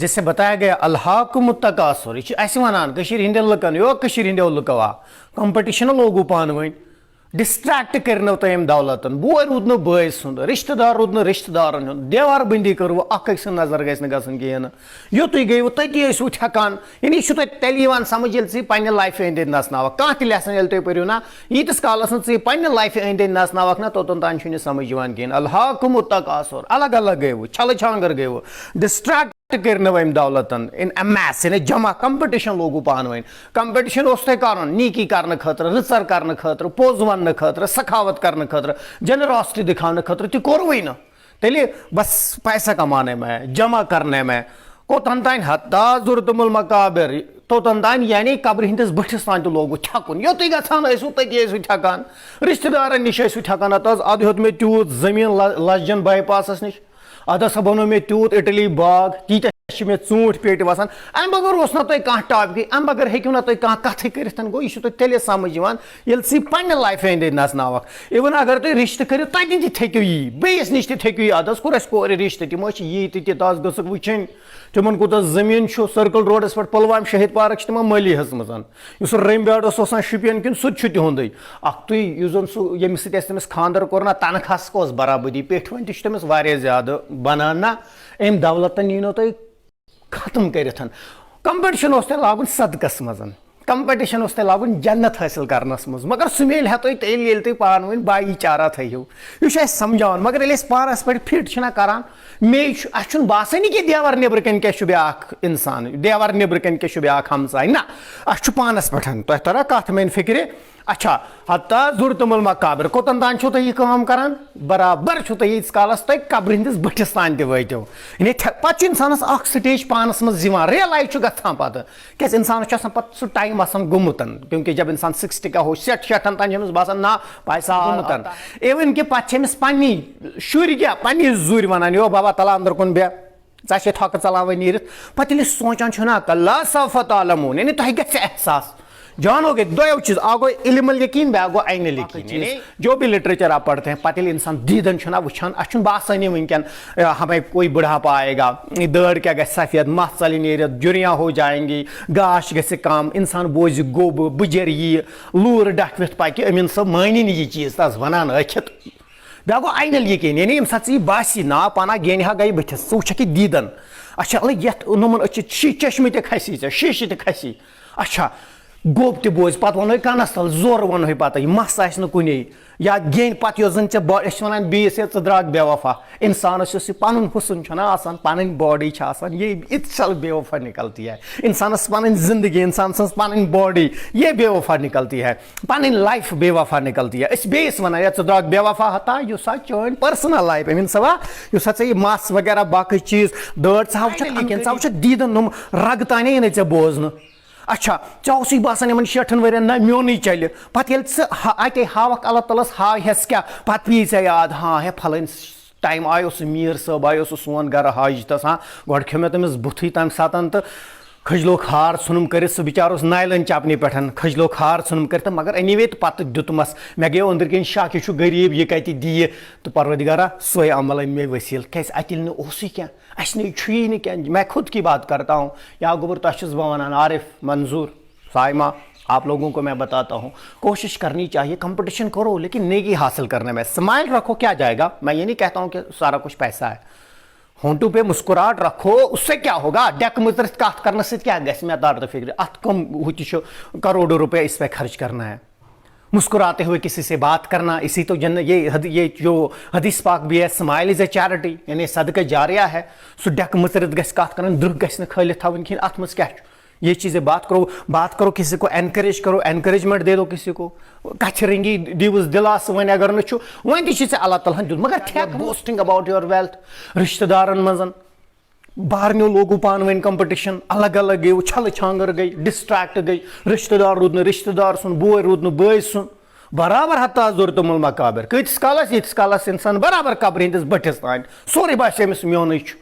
جیسے بتایا گیا الحاکم التکاثر یہ ایسے ونان کشیر ہندین لکن یو کشیر ہندیو لکوا کمپٹیشن لوگو پانوین ڈسٹریکٹ کرنو تم دولتن بوے رود نو بٲے سُنٛد رشتہ دار رود نہٕ رشتہ دارن ہُنٛد دیوار بندی کرو اکھ أکۍ سٕنٛز نظر گژھِ نہٕ گژھٕنۍ کِہیٖنۍ نہٕ یوٚتُے گٔیوٕ تٔتی ٲسوٕ ٹھیکان یعنی یہِ چھُ تۄہہِ تیٚلہِ یِوان سمجھ ییٚلہِ ژٕ پننہِ لایفہِ أنٛدۍ أنٛدۍ نژناوکھ کانٛہہ تہِ لیسن ییٚلہِ تُہۍ پٔرِو نا ییٖتِس کالس نہٕ ژٕ یہِ پننہِ لایفہِ أنٛدۍ أنٛدۍ نژناوکھ نا توٚتن تانۍ چھُنہٕ یہِ سمجھ یِوان کِہیٖنۍ الحاکم التکاثر الگ الگ گٔیوٕ چھلہٕ چھانگر گٔیوٕ ڈسٹریکٹ کرنو أمۍ دولتن ان امیس یعنی جمع کمپٹیشن لوگو پانوین کمپٹیشن اوس تۄہہِ کرُن نیٖکی کرنہٕ خٲطرٕ رٕژر کرنہٕ خٲطرٕ پوٚز وننہٕ خٲطرٕ سخاوت کرنہٕ خٲطرٕ جنراسٹی دکھاونہٕ خٲطرٕ تہِ کوٚروٕے نہٕ تیٚلہِ بس پیسہ کمانے میں جمع کرنے میں کوٚتن تانۍ حتیٰ ضرتم المقابر توٚتن تانۍ یعنی قبرِ ہٕنٛدِس بٔٹھِس تانۍ تہِ لوگوٕ ٹھیکُن یوٚتُے گژھان ٲسوٕ تٔتی ٲسوٕ ٹھیکان رشتہٕ دارن نِش ٲسوٕ ٹھیکان ہتہٕ حظ ادٕ ہیوٚت مےٚ تیوٗت زٔمیٖن لججن باے پاسس نِش ادٕ ہسا بنوو مےٚ تیوٗت اٹلی باغ تیٖتیاہ چھِ مےٚ ژوٗنٛٹھۍ پیٹہِ وسان امہِ بغٲر اوس نہ تۄہہِ کانٛہہ ٹاپِکٕے امہِ بغٲر ہیٚکِو نہٕ تُہۍ کانٛہہ کتھٕے کٔرِتھ گوٚو یہِ چھُ تۄہہِ تیٚلے سمجھ یِوان ییٚلہِ ژٕ پننہِ لایفہِ أنٛدۍ أنٛدۍ نژناوکھ اِوٕن اگر تُہۍ رشتہٕ کٔرِو تتٮ۪ن تہِ تھیٚکِو یی بیٚیِس نِش تہِ تھیٚکِو یی ادٕ حظ کوٚر اَسہِ کورِ رشتہٕ تِم حظ چھِ یی تہِ تَس گٔژھٕکھ وٕچھِنۍ تِمن کوٗتاہ زٔمیٖن چھُ سٔرکل روڈس پٮ۪ٹھ پُلوامہِ شہید پارک چھِ تِمن مٲلی ہٕژمٕژ یُس رٔمۍ بیٛٲر اوس آسان شُپین کِنہٕ سُہ تہِ چھُ تِہُنٛدُے اکھ تُہۍ یُس زن سُہ ییٚمِس سۭتۍ اَسہِ تٔمِس خانٛدر کوٚر نا تنخواہس کۄس برابٔدی پیٹھوٕنۍ تہِ چھُ تٔمِس واریاہ زیادٕ بنان نا أمۍ دولتن یی نہٕ تۄہہِ ختم کٔرِتھ کمپٹیشن اوس تۄہہِ لاگُن صدقس منٛز کمپٹیشن اوس تۄہہِ لاگُن جنت حٲصِل کرنس منٛز مگر سُہ میلہِ تۄہہِ تیٚلہِ ییٚلہِ تُہۍ پانہٕ ؤنۍ بایی چارہ تھٲیِو یہِ چھُ اَسہِ سمجھاوان مگر ییٚلہِ أسۍ پانس پٮ۪ٹھ فٹ چھِنہ کران مے چھُ اَسہِ چھُنہٕ باسٲنی کہِ دیوار نیبرٕ کَنۍ کیاہ چھُ بیاکھ انسان دیوار نیبرٕ کَنۍ کیاہ چھُ بیاکھ ہمساے نہ اَسہِ چھُ پانس پٮ۪ٹھ تۄہہِ ترا کتھ میانہِ فکرِ اچھا حتیٰ ضرتم المقابر کوٚتن تانۍ چھُو تُہۍ یہِ کٲم کران برابر چھُو تُہۍ ییٖتِس کالس تُہۍ قبرِ ہٕنٛدِس بٔٹھِس تانۍ تہِ وٲتِو یعنی پتہٕ چھُ انسانس اکھ سٹیج پانس منٛز یِوان ریلایز چھُ گژھان پتہٕ کیازِ انسانس چھُ آسان پتہٕ سُہ ٹایم آسان گوٚمُت کیونکہ جب انسان 60 کا ہو شیٹھن تانۍ چھُ أمِس باسان نہ پیسہ گوٚمُت اِوٕن کہِ پتہٕ چھِ أمِس پننی شُرۍ کیاہ پننی زُرۍ ونان یو بابا تلا انٛدر کُن بیٚہہ ژےٚ چھے تھۄکہٕ ژلان وۄنۍ نیٖرِتھ پتہٕ ییٚلہِ أسۍ سونٛچان چھُ نا کلا سوف تعلمون یعنی تۄہہِ گژھِ احساس جانو گے دو چیز اکھ گوٚو علم الیقین بیٛاکھ گوٚو عین الیقین جو بھی لٹریچر آپ پڑھتے ہیں پتہٕ ییٚلہِ انسان دیٖدن چھُ نا وٕچھان اَسہِ چھُنہٕ باسٲنی وٕنکیٚن ہمیں کوئی بُڑھاپا آئے گا دٲر کیٛاہ گژھِ سفید مژھ ژلہِ نیٖرِتھ جُریاں ہو جائیں گی گاش گژھِ کم انسان بوزِ گوٚب بُجر ییہِ لوٗر ڈکھوِتھ پکہِ أمیٖن صٲب مانی نہٕ یہِ چیٖز تس ونان ٲکھِتھ بیٛاکھ گوٚو عین الیقین یعنی ییٚمہِ ساتہٕ ژٕ یہِ باسی نا پنا گینہِ ہا گٔے بٕتھِس ژٕ وٕچھکھ یہِ دیٖدن اچھا یتھ نوٚمن أسۍ چشمہٕ تہِ کھسی ژےٚ شیٖشہِ تہِ کھسی اچھا گوٚب تہِ بوزِ پتہٕ ونہوے کنس تل زورٕ ونہوے پتہٕ مس آسہِ نہٕ کُنے یا گینہِ پتہٕ یۄس زن ژےٚ أسۍ چھِ ونان بیٚیِس ہے ژٕ درٛاکھ بے وفا انسانس یُس یہِ پنُن حُسن چھُ نا آسان پنٕنۍ باڈی چھِ آسان یہ اِتسل بے وفا نکلتی ہے انسانس پنٕنۍ زندگی انسان سٕنٛز پنٕنۍ باڈی یہ بے وفا نکلتی ہے پنٕنۍ لایف بے وفا نکلتی ہے أسۍ بیٚیِس ونان یا ژٕ درٛاکھ بے وفا ہتا یُس ہا چٲنۍ پٔرسنل لایف أمیٖن صٲبا یُس ہا ژےٚ یہِ مس وغیرہ باقٕے چیٖز دٲر ژٕ ہا وٕچھکھ دیٖدن نۄم رگہٕ تانۍ یی نہٕ ژےٚ بوزنہٕ اچھا ژےٚ اوسُے باسان یِمن 60 ؤرین نہ میونٕے چلہِ پتہٕ ییٚلہِ ژٕ اتے ہاوکھ اللہ تعالیٰ ہس ہاوہس کیٛاہ پتہٕ پیٚیہِ ژےٚ یاد ہاں ہے پھلٲنۍ ٹایم آیو سُہ میٖر صٲب آیو سُہ سون گرٕ حاجتس ہاں گۄڈٕ کھیوٚو مےٚ تٔمِس بُتھٕے تمہِ ساتہٕ تہٕ کھٔجلوکھ ہار ژھُنُم کٔرِتھ سُہ بِچار اوس نایلن چپنہِ پٮ۪ٹھ کھٔجلوکھ ہار ژھُنُم کٔرِتھ تہٕ مگر أنی وے تہٕ پتہٕ دیُتمس مےٚ گٔیو أنٛدرۍ کِنۍ شک یہِ چھُ غریٖب یہِ کتہِ دِیہِ تہٕ پروردِگارا سۄے عمل أنۍ مےٚ ؤسیٖل کیٛازِ اَتہِ ییٚلہِ نہٕ اوسُے کینٛہہ اَسہِ نہٕ چھُیی نہٕ کینٛہہ میں خود کی بات کرتا ہوں یا گوٚبُر تۄہہِ چھُس بہٕ ونان عارف منظور سائمہ آپ لوگوں کو میں بتاتا ہوں کوشش کرنی چاہیے کمپٹیشن کرو لیکن نیکی حاصل کرنے میں اسمائل رکھو کیا جائے گا میں یہ نہیں کہتا ہوں کہ سارا کچھ پیسہ ہے ہونٹو پہ مسکراہٹ رکھو اس سے کیا ہوگا ڈیک مترت کتھ کرنے سے کیا گژھِ مےٚ دار تہٕ فکر اتھ کم ہوتی چھُ کروڑوں روپے اس پہ خرچ کرنا ہے مسکراتے ہوئے کسی سے بات کرنا اسی تو یہ جو حدیث پاک بھی ہے اسمائل از اے چیرٹی یعنی صدقہ جاریہ ہے سُہ ڈیک مترت گژھِ کتھ کرن درٛہ گژھِ نہٕ کھٲلِتھ تھاوٕنۍ کِہیٖنۍ اتھ منٛز کیاہ چھُ یہ چیزیں بات کرو کسی کو انکریج کرو انکریجمنٹ دے دو کسی کو کچھ رنگی دیوس دلاس ون اگر نہ ون تھی اللہ تعالیٰ دیت مگر ٹھیک بوسٹنگ اباؤٹ یور ویلتھ رشتہ دارن منٛز بارنیو لوگو پانہٕ ؤنۍ کمپٹیشن الگ الگ گٔیوٕ چھلہٕ چھانگر گٔے ڈسٹریکٹ گٔے رشتہ دار روٗد نہٕ رشتہ دار سُنٛد بوے روٗد نہٕ بٲے سُنٛد برابر حتیٰ ضرتم المقابر کۭتِس کالس ییٖتِس کالس انسان برابر قبرِ ہٕنٛدِس بٔٹھِس تانۍ سورُے باسہِ أمِس میونٕے چھُ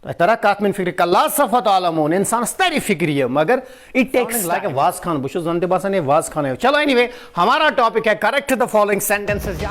تۄہہِ ترا کتھ میانہِ فکرِ کلا سوف تعلمون انسانس ترِ فکر یہ مگر it takes like a was Khan بہٕ چھُس زن تہِ باسان یہ واز خان چلو اینی وے ہمارا ٹاپک ہے کریکٹ دا فالوئنگ سینٹینسز